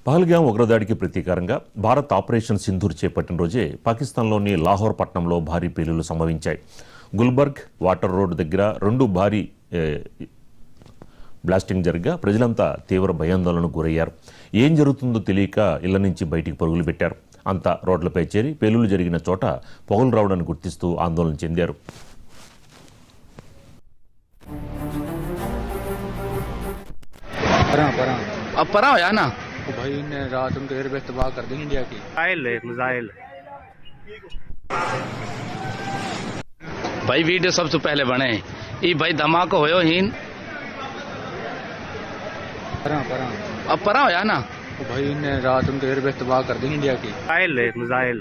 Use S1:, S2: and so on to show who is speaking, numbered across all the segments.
S1: Pahalgam ఉగ్రదాడికి ప్రతీకారంగా Bharat operation Sindoor చేపట్టిన రోజే పాకిస్తాన్లోని లాహోర్ పట్టణంలో భారీ పేలుళ్లు సంభవించాయి. గుల్బర్గ్ వాటర్ రోడ్ దగ్గర రెండు భారీ బ్లాస్టింగ్ జరగా ప్రజలంతా తీవ్ర భయాందోళనకు గురయ్యారు. ఏం జరుగుతుందో తెలియక ఇళ్ల నుంచి బయటికి పరుగులు పెట్టారు. అంతా రోడ్లపై చేరి పేలుళ్లు జరిగిన చోట పొగలు రావడాన్ని గుర్తిస్తూ ఆందోళన చెందారు.
S2: अब परा हो यार ना तो भाई ने रात उनके एयरबेस तबाह कर दी इंडिया की मिसाइल भाई वीडियो सबसे पहले बने ये भाई धमाका होयो हीन अब परा हो यार ना तो भाई ने रात उनके एयरबेस तबाह कर दी इंडिया की मिसाइल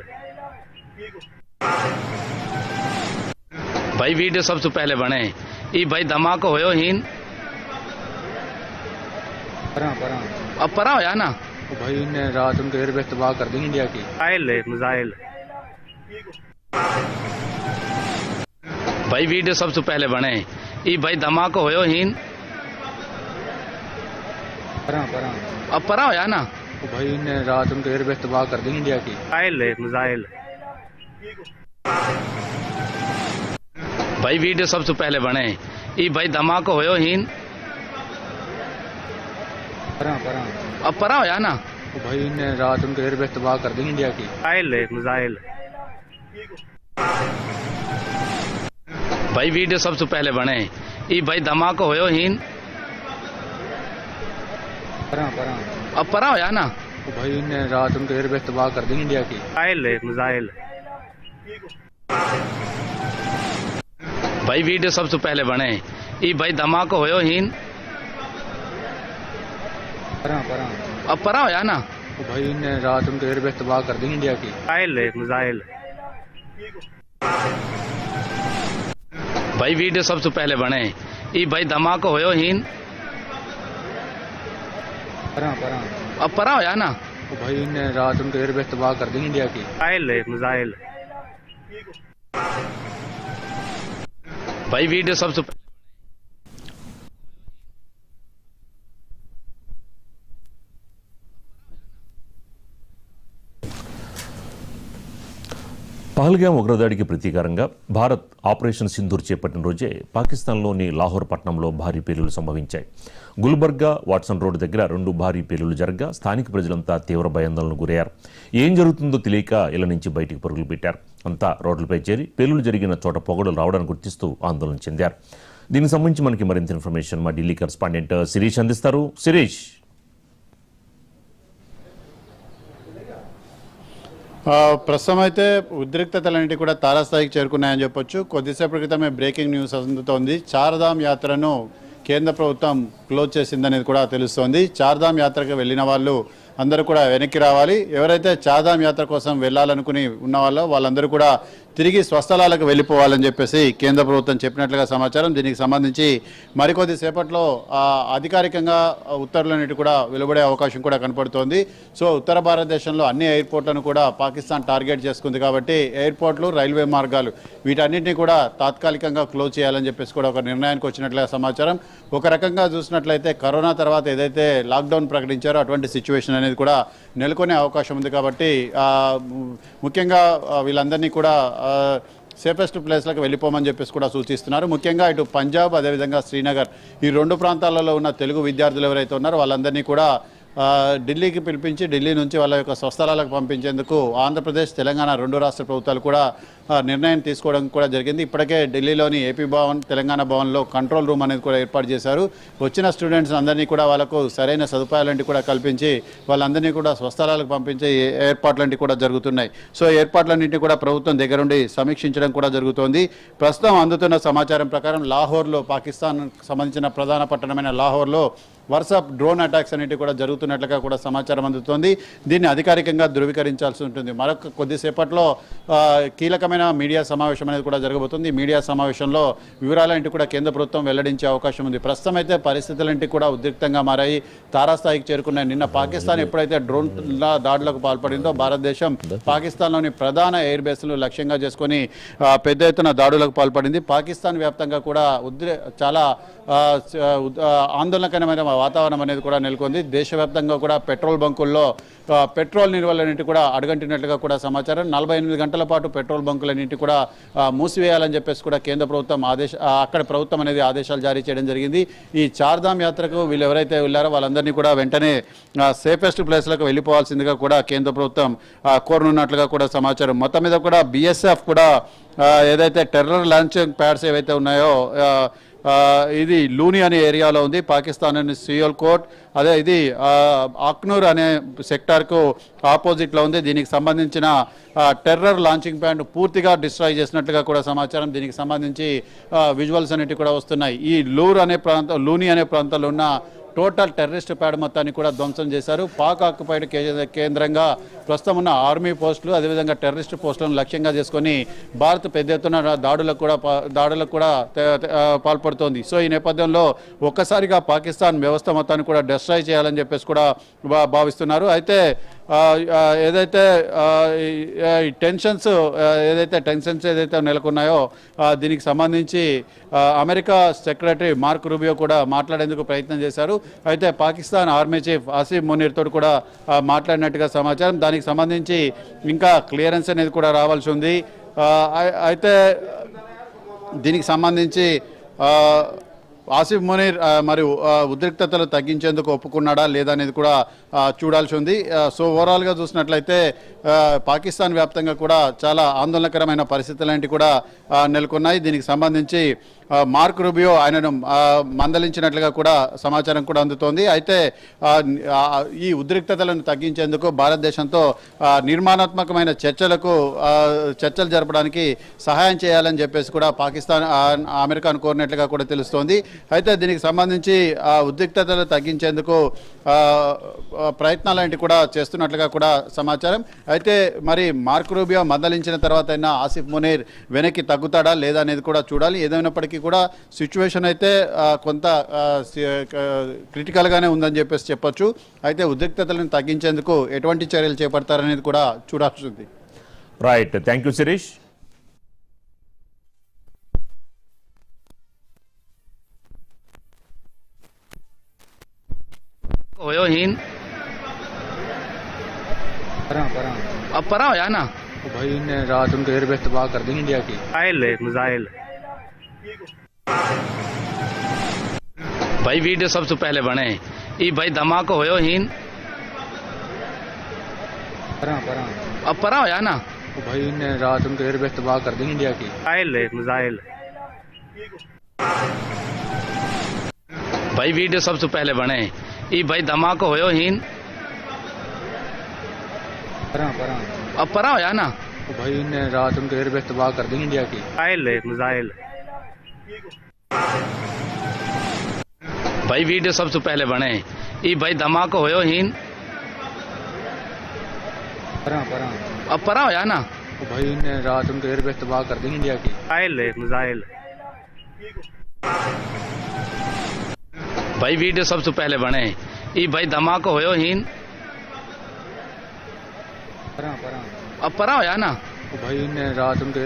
S2: भाई वीडियो सबसे पहले बने ये भाई धमाका होयो हीन अब परा हो यार ना तो भाई ने रात उनके एयरबेस तबाह कर दी इंडिया की मिसाइल भाई वीडियो सबसे पहले बने ये भाई धमाका होयो हीन अब परा हो यार ना तो भाई ने रात उनके एयरबेस तबाह कर दी इंडिया की मिसाइल भाई वीडियो सबसे पहले बने ये भाई धमाका होयो हीन अब परा हो यार ना तो भाई ने रात उनके एयरबेस तबाह कर दी इंडिया की मिसाइल भाई वीडियो सबसे पहले बने ये भाई धमाका होयो हीन अब परा हो यार ना तो भाई ने रात उनके एयरबेस तबाह कर दी इंडिया की मिसाइल भाई वीडियो सबसे पहले बने ये भाई धमाका होयो हीन अब परा हो यार ना तो भाई ने रात उनके एयरबेस तबाह कर दी इंडिया की मिसाइल भाई वीडियो सबसे पहले बने ये भाई धमाका होयो हीन अब परा हो यार ना तो भाई ने रात उनके एयरबेस तबाह कर दी इंडिया की मिसाइल भाई वीडियो सबसे
S1: పహల్గామ్ ఉగ్రదాడికి ప్రతీకారంగా భారత్ ఆపరేషన్ సింధూర్ చేపట్టిన రోజే పాకిస్తాన్లోని లాహోర్ పట్టణంలో భారీ పేలుళ్లు సంభవించాయి. గుల్బర్గా వాట్సన్ రోడ్ దగ్గర రెండు భారీ పేలుళ్లు జరగా స్థానిక ప్రజలంతా తీవ్ర భయాందోళనకు గురయ్యారు. ఏం జరుగుతుందో తెలియక ఇళ్ల నుంచి బయటికి పరుగులు పెట్టారు. అంతా రోడ్లపై చేరి పేలుళ్లు జరిగిన చోట పొగలు రావడాన్ని గుర్తిస్తూ ఆందోళన చెందారు. దీనికి సంబంధించి మనకి మరింత ఇన్ఫర్మేషన్ మా ఢిల్లీ కరెస్పాండెంట్ శిరీష్ అందిస్తారు. శిరీష్,
S3: ప్రస్తుతం అయితే ఉద్రిక్తతలన్నిటి కూడా తారాస్థాయికి చేరుకున్నాయని చెప్పొచ్చు. కొద్దిసేపటి క్రితమే బ్రేకింగ్ న్యూస్ అందుతోంది. చార్ధామ్ యాత్రను కేంద్ర ప్రభుత్వం క్లోజ్ చేసిందనేది కూడా తెలుస్తోంది. చార్ధామ్ యాత్రకు వెళ్ళిన వాళ్ళు అందరూ కూడా వెనక్కి రావాలి. ఎవరైతే చార్ధామ్ యాత్ర కోసం వెళ్ళాలనుకుని ఉన్న వాళ్ళందరూ కూడా తిరిగి స్వస్థలాలకు వెళ్ళిపోవాలని చెప్పేసి కేంద్ర ప్రభుత్వం చెప్పినట్లుగా సమాచారం. దీనికి సంబంధించి మరికొద్ది సేపట్లో అధికారికంగా ఉత్తర్వులన్నిటి కూడా వెలువడే అవకాశం కూడా కనపడుతోంది. సో ఉత్తర భారతదేశంలో అన్ని ఎయిర్పోర్ట్లను కూడా పాకిస్తాన్ టార్గెట్ చేసుకుంది కాబట్టి ఎయిర్పోర్ట్లు, రైల్వే మార్గాలు వీటన్నింటినీ కూడా తాత్కాలికంగా క్లోజ్ చేయాలని చెప్పేసి కూడా ఒక నిర్ణయానికి వచ్చినట్లుగా సమాచారం. ఒక రకంగా చూసినట్లయితే కరోనా తర్వాత ఏదైతే లాక్డౌన్ ప్రకటించారో అటువంటి సిచ్యువేషన్ అనేది కూడా నెలకొనే అవకాశం ఉంది కాబట్టి ముఖ్యంగా వీళ్ళందరినీ కూడా సేఫెస్ట్ ప్లేస్లకు వెళ్ళిపోమని చెప్పేసి కూడా సూచిస్తున్నారు. ముఖ్యంగా ఇటు పంజాబ్, అదేవిధంగా శ్రీనగర్ ఈ రెండు ప్రాంతాలలో ఉన్న తెలుగు విద్యార్థులు ఎవరైతే ఉన్నారో వాళ్ళందరినీ కూడా ఢిల్లీకి పిలిపించి ఢిల్లీ నుంచి వాళ్ళ యొక్క స్వస్థలాలకు పంపించేందుకు ఆంధ్రప్రదేశ్, తెలంగాణ రెండు రాష్ట్ర ప్రభుత్వాలు కూడా నిర్ణయం తీసుకోవడం కూడా జరిగింది. ఇప్పటికే ఢిల్లీలోని ఏపీ భవన్, తెలంగాణ భవన్లో కంట్రోల్ రూమ్ అనేది కూడా ఏర్పాటు చేశారు. వచ్చిన స్టూడెంట్స్ అందరినీ కూడా వాళ్ళకు సరైన సదుపాయాలంటి కూడా కల్పించి వాళ్ళందరినీ కూడా స్వస్థలాలకు పంపించే ఏర్పాట్లంటి కూడా జరుగుతున్నాయి. సో ఏర్పాట్లన్నింటినీ కూడా ప్రభుత్వం దగ్గరుండి సమీక్షించడం కూడా జరుగుతోంది. ప్రస్తుతం అందుతున్న సమాచారం ప్రకారం లాహోర్లో, పాకిస్తాన్ సంబంధించిన ప్రధాన పట్టణమైన లాహోర్లో వరుస డ్రోన్ అటాక్స్ అనేవి కూడా జరుగుతున్నట్లుగా కూడా సమాచారం అందుతోంది. దీన్ని అధికారికంగా ధృవీకరించాల్సి ఉంటుంది. మరొక కొద్దిసేపట్లో కీలకమైన మీడియా సమావేశం అనేది కూడా జరగబోతుంది. మీడియా సమావేశంలో వివరాలంటి కూడా కేంద్ర ప్రభుత్వం వెల్లడించే అవకాశం ఉంది. ప్రస్తుతం అయితే పరిస్థితులంటి కూడా ఉద్రిక్తంగా మారాయి, తారాస్థాయికి చేరుకున్నాయి. నిన్న పాకిస్తాన్ ఎప్పుడైతే డ్రోన్ దాడులకు పాల్పడిందో భారతదేశం పాకిస్తాన్లోని ప్రధాన ఎయిర్ బేస్లు లక్ష్యంగా చేసుకుని పెద్ద ఎత్తున దాడులకు పాల్పడింది. పాకిస్తాన్ వ్యాప్తంగా కూడా చాలా ఆందోళనకరమైన వాతావరణం అనేది కూడా నెలకొంది. దేశవ్యాప్తంగా కూడా పెట్రోల్ బంకుల్లో పెట్రోల్ నిల్వలన్నింటి కూడా అడుగంటినట్లుగా కూడా సమాచారం. 48 గంటల పాటు పెట్రోల్ బంకులన్నింటి కూడా మూసివేయాలని చెప్పేసి కూడా కేంద్ర ప్రభుత్వం అక్కడ ప్రభుత్వం అనేది ఆదేశాలు జారీ చేయడం జరిగింది. ఈ చార్ధామ్ యాత్రకు వీళ్ళు ఎవరైతే వెళ్ళారో వాళ్ళందరినీ కూడా వెంటనే సేఫెస్ట్ ప్లేస్లకు వెళ్ళిపోవాల్సిందిగా కూడా కేంద్ర ప్రభుత్వం కోరనున్నట్లుగా కూడా సమాచారం. మొత్తం మీద కూడా BSF కూడా ఏదైతే టెర్రర్ లాంచింగ్ ప్యాడ్స్ ఏవైతే ఉన్నాయో ఇది లూని అనే ఏరియాలో ఉంది. పాకిస్తాన్ అని సియాల్కోట్, అదే ఇది అక్నూర్ అనే సెక్టార్కు ఆపోజిట్లో ఉంది. దీనికి సంబంధించిన టెర్రర్ లాంచింగ్ ప్యాడ్ పూర్తిగా డిస్ట్రాయ్ చేసినట్లుగా కూడా సమాచారం. దీనికి సంబంధించి విజువల్స్ అనేవి కూడా వస్తున్నాయి. ఈ లూని అనే ప్రాంతంలో ఉన్న టోటల్ టెర్రరిస్ట్ ప్యాడ్ మొత్తాన్ని కూడా ధ్వంసం చేశారు. పాక్ ఆక్యుపైడ్ కేంద్రంగా ప్రస్తుతం ఉన్న ఆర్మీ పోస్టులు అదేవిధంగా టెర్రరిస్ట్ పోస్టులను లక్ష్యంగా చేసుకొని భారత్ పెద్ద ఎత్తున దాడులకు కూడా పాల్పడుతోంది. సో ఈ నేపథ్యంలో ఒక్కసారిగా పాకిస్తాన్ వ్యవస్థ మొత్తాన్ని కూడా డిస్ట్రాయ్ చేయాలని చెప్పేసి కూడా భావిస్తున్నారు. అయితే ఏదైతే టెన్షన్స్ ఏదైతే నెలకొన్నాయో దీనికి సంబంధించి అమెరికా సెక్రటరీ మార్క్ రూబియో కూడా మాట్లాడేందుకు ప్రయత్నం చేశారు. అయితే పాకిస్తాన్ ఆర్మీ చీఫ్ ఆసిఫ్ మునీర్ తోటి కూడా మాట్లాడినట్టుగా సమాచారం. దానికి సంబంధించి ఇంకా క్లియరెన్స్ అనేది కూడా రావాల్సి ఉంది. అయితే దీనికి సంబంధించి ఆసిఫ్ మునీర్ మరియు ఉద్రిక్తతలు తగ్గించేందుకు ఒప్పుకున్నాడా లేదా అనేది కూడా చూడాల్సి ఉంది. సో ఓవరాల్గా చూసినట్లయితే పాకిస్తాన్ వ్యాప్తంగా కూడా చాలా ఆందోళనకరమైన పరిస్థితులు కూడా నెలకొన్నాయి. దీనికి సంబంధించి మార్క్ రూబియో ఆయనను మందలించినట్లుగా కూడా సమాచారం కూడా అందుతోంది. అయితే ఈ ఉద్రిక్తతలను తగ్గించేందుకు భారతదేశంతో నిర్మాణాత్మకమైన చర్చలు జరపడానికి సహాయం చేయాలని చెప్పేసి కూడా పాకిస్తాన్ అమెరికాను కోరినట్లుగా కూడా తెలుస్తోంది. అయితే దీనికి సంబంధించి ఉద్రిక్తతలు తగ్గించేందుకు ప్రయత్నాలు కూడా చేస్తున్నట్లుగా కూడా సమాచారం. అయితే మరి మార్క్ రూబియో మందలించిన తర్వాత అయినా ఆసిఫ్ మునీర్ వెనక్కి తగ్గుతాడా లేదా అనేది కూడా చూడాలి. ఏదైనప్పటికీ కూడా సిచ్యువేషన్ అయితే కొంత క్రిటికల్గానే ఉందని చెప్పొచ్చు. అయితే ఉద్రిక్తతలను తగ్గించేందుకు ఎటువంటి చర్యలు చేపడతారనేది కూడా చూడాల్సి ఉంది.
S1: Right, thank you Shirish.
S2: अब परा हो ना भाई ने रात उनके एयरबेस तबाह कर दी इंडिया की मिसाइल भाई वीडियो सबसे पहले बने ये भाई धमाका होयो हीन अब परा हो ना भाई ने रात उनके एयरबेस तबाह कर दी इंडिया की मिसाइल भाई वीडियो सबसे पहले बने ये भाई धमाका होयो हीन अब परा हो ना भाई ने रात उनके एयरबेस तबाह कर दी इंडिया की मिसाइल भाई वीडियो सबसे पहले बने ये भाई धमाका होयो हीन अब परा हो ना भाई ने रात उनके एयरबेस तबाह कर दी इंडिया की मिसाइल भाई वीडियो सबसे पहले बने ये भाई धमाका होयो हीन अब परा हो ना भाई ने रात उनके